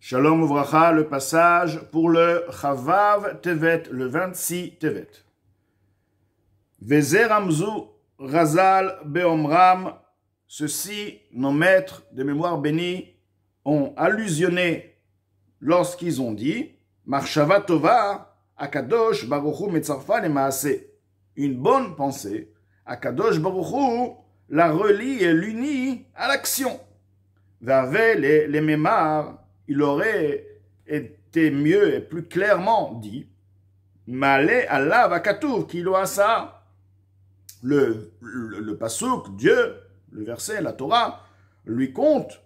Shalom Uvracha, le passage pour le Chavav Tevet, le 26 Tevet. Vezer Ramzu Razal Beomram, ceux-ci, nos maîtres de mémoire bénis, ont allusionné lorsqu'ils ont dit Marshava Tova, Akadosh Baruchu Metzarfa le Maase. Une bonne pensée, Akadosh Baruchu la relie et l'unit à l'action. Vave les mémars, il aurait été mieux et plus clairement dit Malé Allah vakatouv kiloasa. Le pasuk, Dieu, le verset, la Torah, lui compte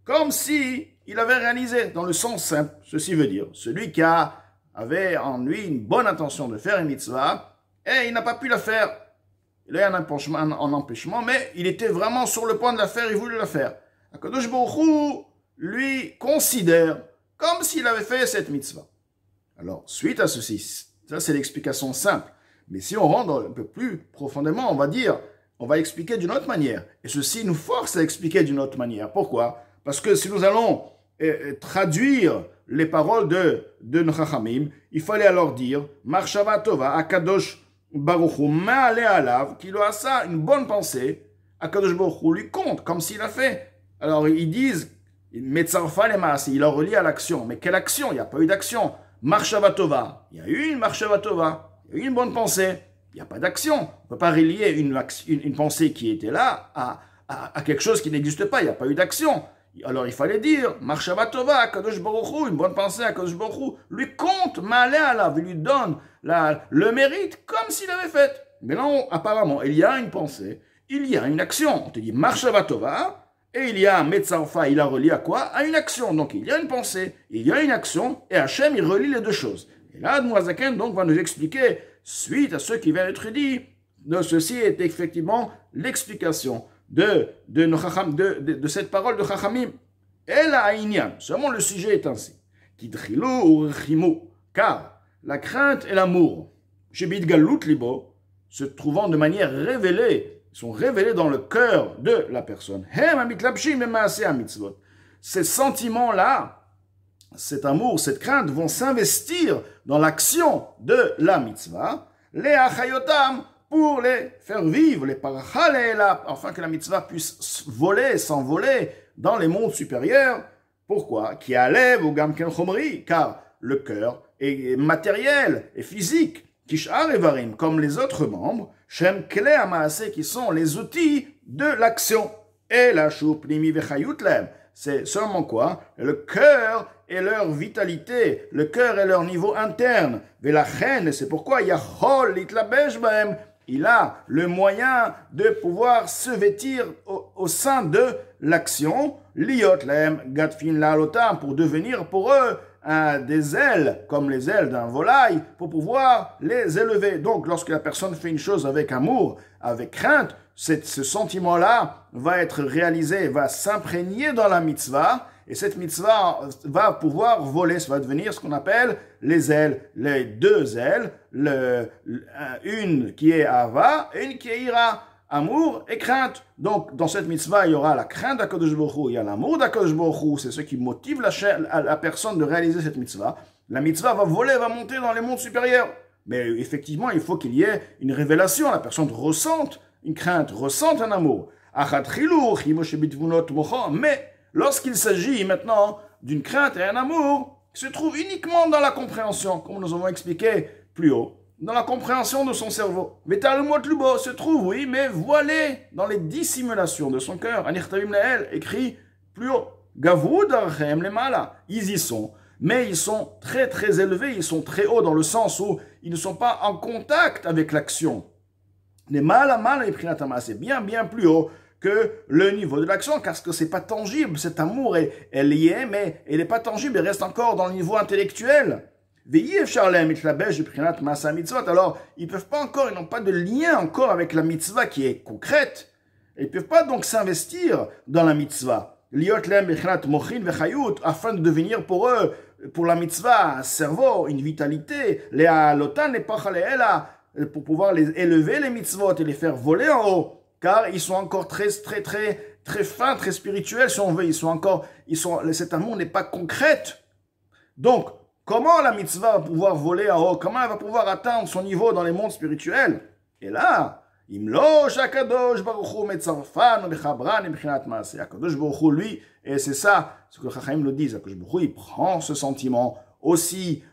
comme si il avait réalisé dans le sens simple. Ceci veut dire, celui qui avait en lui une bonne intention de faire une mitzvah et il n'a pas pu la faire. Il a eu un empêchement, mais il était vraiment sur le point de la faire, il voulait la faire. Akadosh Baruch Hu lui considère comme s'il avait fait cette mitzvah. Alors, suite à ceci, ça c'est l'explication simple. Mais si on rentre un peu plus profondément, on va expliquer d'une autre manière. Et ceci nous force à expliquer d'une autre manière. Pourquoi? Parce que si nous allons traduire les paroles de Chachamim, il fallait alors dire Marshava Tova, Akadosh Baruch Hu, Ma'ale Alav, qu'il a ça, une bonne pensée, Akadosh Baruch Hu lui compte, comme s'il a fait. Alors ils disent Metzarfa le Maase, il a relié à l'action. Mais quelle action? Il n'y a pas eu d'action. Marshava Tova, il y a eu une Marshava Tova, il y a eu une bonne pensée. Il n'y a pas d'action. On ne peut pas relier une pensée qui était là à quelque chose qui n'existe pas. Il n'y a pas eu d'action. Alors il fallait dire Marshava Tova, Kadosh Baruch Hu, une bonne pensée à Kadosh Baruch Hu, lui compte Ma'ale Alav, lui donne le mérite comme s'il avait fait. Mais là, apparemment, il y a une pensée, il y a une action. On te dit Marshava Tova, et il y a Metzarfa, il a relié à quoi? À une action. Donc il y a une pensée, il y a une action, et Hachem, il relie les deux choses. Et là, Admoazaken donc va nous expliquer, suite à ce qui vient d'être dit, de ceci est effectivement l'explication de cette parole de Chachamim. Et la Aïnian, seulement le sujet est ainsi. Kidchilou ou Rimu, car la crainte et l'amour, Shebit Galut Libo, se trouvant de manière révélée, sont révélés dans le cœur de la personne. Ces sentiments-là, cet amour, cette crainte vont s'investir dans l'action de la mitzvah, les achayotam, pour les faire vivre, les parachalela, afin que la mitzvah puisse voler, s'envoler dans les mondes supérieurs. Pourquoi? Qui alève ou gamken chomri, car le cœur est matériel et physique. Kishar evarim, comme les autres membres, Shem Kele Amaase, qui sont les outils de l'action. Et la Shupnimi Vechayutlem, c'est seulement quoi? Le cœur et leur vitalité, le cœur et leur niveau interne. Velachen, c'est pourquoi Yachol Litlabesh Baem, il a le moyen de pouvoir se vêtir au sein de l'action. Liotlem Gatfin Lalotam, pour devenir pour eux des ailes, comme les ailes d'un volaille, pour pouvoir les élever. Donc, lorsque la personne fait une chose avec amour, avec crainte, ce sentiment-là va être réalisé, va s'imprégner dans la mitzvah, et cette mitzvah va pouvoir voler, ça va devenir ce qu'on appelle les ailes, les deux ailes, une qui est Ava et une qui est Ira. Amour et crainte. Donc, dans cette mitzvah, il y aura la crainte d'Akadosh Baruch Hu, il y a l'amour d'Akadosh Baruch Hu, c'est ce qui motive la personne de réaliser cette mitzvah. La mitzvah va voler, va monter dans les mondes supérieurs. Mais effectivement, il faut qu'il y ait une révélation. La personne ressente une crainte, ressente un amour. Mais lorsqu'il s'agit maintenant d'une crainte et un amour, qui se trouve uniquement dans la compréhension, comme nous avons expliqué plus haut, dans la compréhension de son cerveau. Mais Talmud Lubo se trouve, oui, mais voilé dans les dissimulations de son cœur. Anirtavim Leel écrit plus haut. Gavud Archem le Mala. Ils y sont, mais ils sont très très élevés, ils sont très hauts dans le sens où ils ne sont pas en contact avec l'action. Les Mala Mala et Prinatama, c'est bien plus haut que le niveau de l'action, parce que c'est pas tangible. Cet amour est lié, mais il n'est pas tangible, il reste encore dans le niveau intellectuel. Alors, ils peuvent pas encore, ils n'ont pas de lien encore avec la mitzvah qui est concrète. Ils peuvent pas donc s'investir dans la mitzvah. Afin de devenir pour eux, pour la mitzvah, un cerveau, une vitalité, pour pouvoir les élever les mitzvot et les faire voler en haut. Car ils sont encore très très fins, très spirituels, si on veut. Cet amour n'est pas concrète. Donc, comment la mitzvah va pouvoir voler en haut? Comment elle va pouvoir atteindre son niveau dans les mondes spirituels? Et là, Imlosh Akadosh Baruch Hu Metzarfan Mechabran Mechinat Maaseh. Akadosh Baruch Hu, lui, et c'est ça, ce que Chachamim le disent, Akadosh Baruch Hu, il prend ce sentiment aussi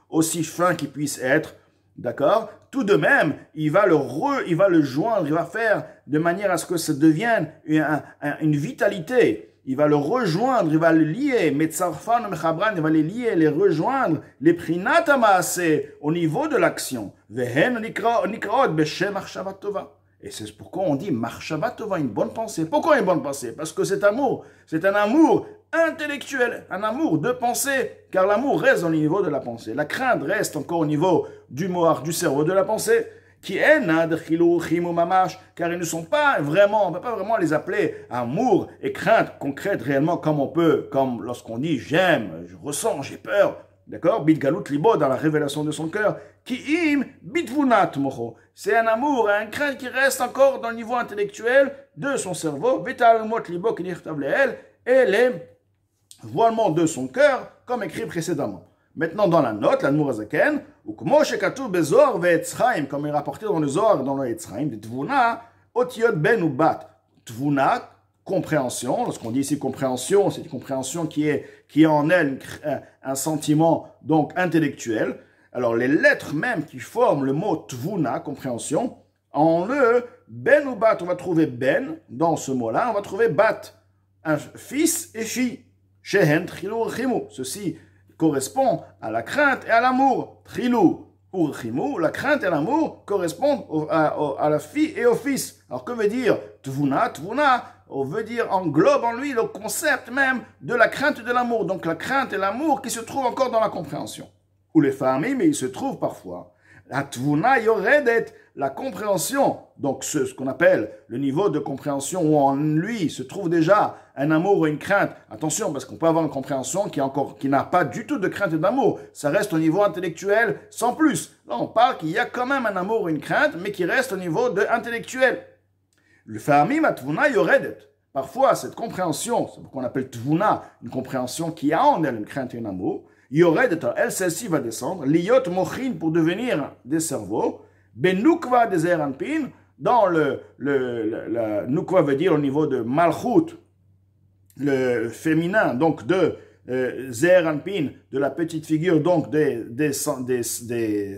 fin qu'il puisse être, d'accord? Tout de même, il va le joindre, il va faire de manière à ce que ça devienne une vitalité. Il va le rejoindre, il va le lier, Metzarfan Mechabran, il va les lier, les rejoindre, les Prinat Maaseh, au niveau de l'action. Vehen Nikraot Beshem Achshavat Tova. Et c'est pourquoi on dit Marchava Tova, une bonne pensée. Pourquoi une bonne pensée? Parce que cet amour, c'est un amour intellectuel, un amour de pensée, car l'amour reste au niveau de la pensée. La crainte reste encore au niveau du moar, du cerveau, de la pensée, qui est car ils ne sont pas vraiment, on ne peut pas vraiment les appeler amour et crainte concrète réellement comme lorsqu'on dit j'aime, je ressens, j'ai peur. D'accord? Bit galut libo, dans la révélation de son cœur. Ki im bitvunat mocho. C'est un amour, un crainte qui reste encore dans le niveau intellectuel de son cerveau. Vital mot libo ki nirtav leel. Et les voilements de son cœur, comme écrit précédemment. Maintenant, dans la note, l'Admour Hazaken, ou kmo shekatu bezor ve'etzchaim, comme il est rapporté dans le Zohar, dans le Etzchaim, de tvuna, otiot ben ou bat. Tvuna, compréhension, lorsqu'on dit ici compréhension, c'est une compréhension qui est en elle un sentiment donc intellectuel. Alors les lettres même qui forment le mot tvuna, compréhension, en le ben ou bat, on va trouver ben, dans ce mot-là, on va trouver bat, un fils et fille. Shehen trilou chimou. Ceci correspond à la crainte et à l'amour. Trilou ou chimou, la crainte et l'amour correspondent à la fille et au fils. Alors que veut dire tvuna? Tvuna, on veut dire, englobe en lui le concept même de la crainte et de l'amour. Donc la crainte et l'amour qui se trouvent encore dans la compréhension. Ou les familles, mais il se trouve parfois. La tvuna yoredet, la compréhension, donc ce qu'on appelle le niveau de compréhension où en lui se trouve déjà un amour ou une crainte. Attention, parce qu'on peut avoir une compréhension qui n'a pas du tout de crainte et d'amour. Ça reste au niveau intellectuel sans plus. Là, on parle qu'il y a quand même un amour ou une crainte, mais qui reste au niveau de intellectuel. Le famim à tvuna yoredet. Parfois, cette compréhension, c'est pourquoi on appelle tvuna, une compréhension qui a en elle une crainte et un amour, yoredet, elle, celle-ci va descendre, liyot mochin, pour devenir des cerveaux, benukva des zeranpin, dans le nukva veut dire au niveau de malchut, le féminin, donc de zeranpin, de la petite figure, donc des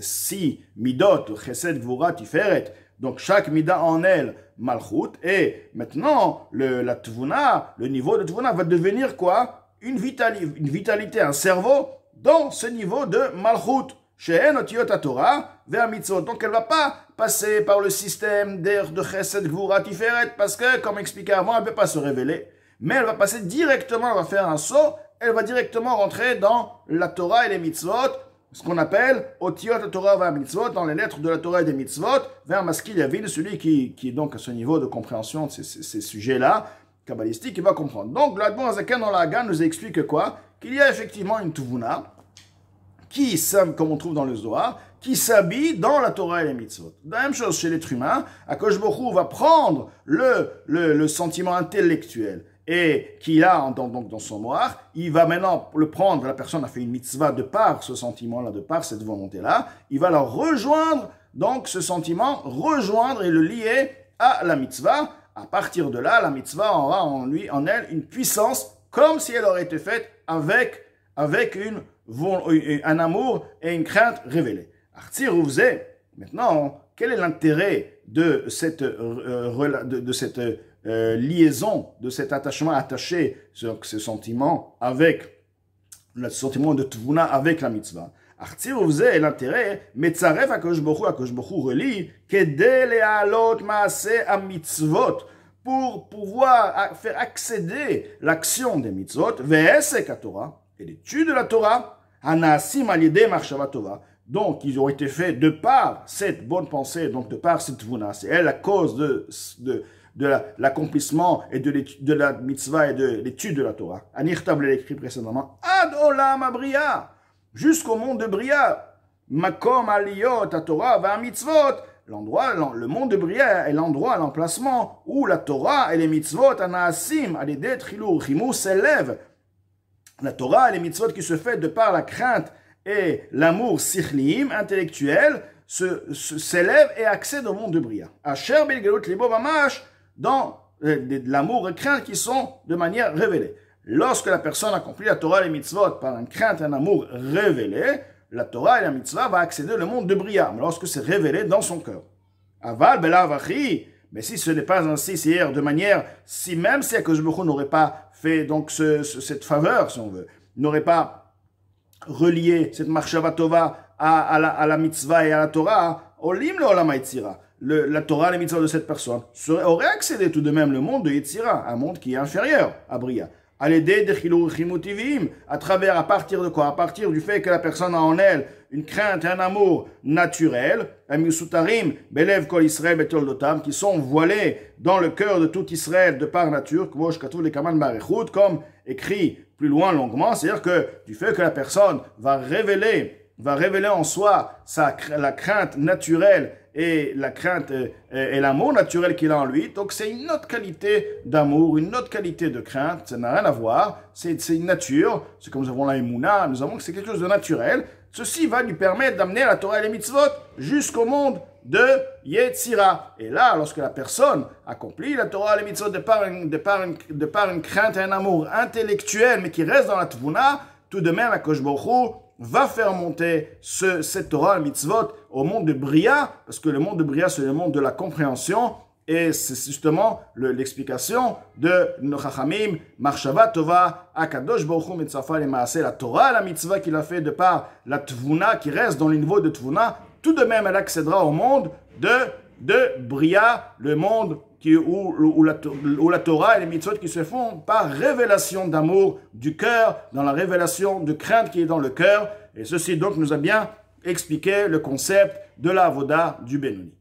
6 midot, chesed, gvura, tiferet. Donc chaque mida en elle, malchut, et maintenant la tvuna, le niveau de tvuna va devenir quoi? Une vitalité, un cerveau dans ce niveau de malchut. She'en otiyot Torah vers mitzvot. Donc elle ne va pas passer par le système de chesed, gvura, tiferet, parce que, comme expliqué avant, elle ne peut pas se révéler. Mais elle va passer directement, elle va faire un saut, elle va directement rentrer dans la Torah et les mitzvot, ce qu'on appelle Otiyot Torah va mitzvot, dans les lettres de la Torah et des mitzvot, vers Maskil Yavin, celui qui est donc à ce niveau de compréhension de ces sujets-là, kabbalistiques, il va comprendre. Donc, l'Admon Hazaken dans la Hagan nous explique quoi? Qu'il y a effectivement une Tuvuna, qui, comme on trouve dans le Zohar, qui s'habille dans la Torah et les mitzvot. La même chose chez l'être humain, Akadosh Baruch Hu va prendre le sentiment intellectuel et qu'il a donc dans son moire, il va maintenant le prendre, la personne a fait une mitzvah de par ce sentiment-là, de par cette volonté-là, il va la rejoindre, donc ce sentiment, rejoindre et le lier à la mitzvah. À partir de là, la mitzvah aura en elle une puissance, comme si elle aurait été faite avec un amour et une crainte révélée. Artsir Ouvze, maintenant, quel est l'intérêt de cette liaison, de cet attachement attaché, ce sentiment avec le sentiment de Tvuna avec la mitzvah? Artsir Ouvze est l'intérêt, Metzaref Akadosh Baruch Hu relie, Kedei le'alot maaseh ha-mitzvot, pour pouvoir faire accéder l'action des mitzvot, ve'esek ha-Torah, et l'étude de la Torah, Hanasim al-yedei marchava tova. Donc, ils ont été faits de par cette bonne pensée, donc de par cette tvuna. C'est elle la cause de l'accomplissement et de la mitzvah et de l'étude de la Torah. Anirtab l'a écrit précédemment. Ad olam abriya, jusqu'au monde de Bria. Makom aliyot a Torah va mitzvot le monde de Bria est l'endroit, l'emplacement où la Torah et les mitzvot anaasim, alidé tchilur chimou, s'élèvent. La Torah et les mitzvot qui se fait de par la crainte et l'amour sichliim, intellectuel, s'élèvent et accèdent au monde de Bria. Asher bilgelut libo mamash, dans l'amour et crainte qui sont de manière révélée. Lorsque la personne accomplit la Torah et les mitzvot par une crainte et un amour révélé, la Torah et la mitzvah va accéder au monde de Bria, mais lorsque c'est révélé dans son cœur. Aval belavachi, mais si ce n'est pas ainsi, c'est-à-dire de manière, si même si Akadosh Baruch Hu n'aurait pas fait donc cette faveur, si on veut, n'aurait pas relié cette marshava tova à la mitzvah et à la Torah, olim le olam ha'yetzira. La Torah et les mitzvahs de cette personne aurait accédé tout de même le monde de Yetzira, un monde qui est inférieur à Bria. À travers, à partir de quoi? À partir du fait que la personne a en elle une crainte et un amour naturel, qui sont voilés dans le cœur de tout Israël de par nature, comme écrit plus loin longuement, c'est-à-dire que du fait que la personne va révéler en soi la crainte naturelle et la crainte et l'amour naturel qu'il a en lui. Donc c'est une autre qualité d'amour, une autre qualité de crainte, ça n'a rien à voir, c'est une nature, c'est comme nous avons la émouna, nous avons que c'est quelque chose de naturel. Ceci va lui permettre d'amener la Torah et les mitzvot jusqu'au monde de Yetzira. Et là, lorsque la personne accomplit la Torah et les mitzvot de par une crainte et un amour intellectuel, mais qui reste dans la Tvuna, tout de même, Akadosh Baruch Hu va faire monter cette Torah, le mitzvot, au monde de Bria, parce que le monde de Bria, c'est le monde de la compréhension, et c'est justement l'explication de nos Chachamim, Marshava Tova, Akadosh Baruch Hu Mitzafa le Maaseh, la Torah, la mitzvah qu'il a fait de par la Tvuna, qui reste dans le niveau de Tvuna, tout de même, elle accédera au monde de Bria, le monde où la Torah et les mitzvot qui se font par révélation d'amour du cœur, dans la révélation de crainte qui est dans le cœur. Et ceci donc nous a bien expliqué le concept de la avoda du Benoni.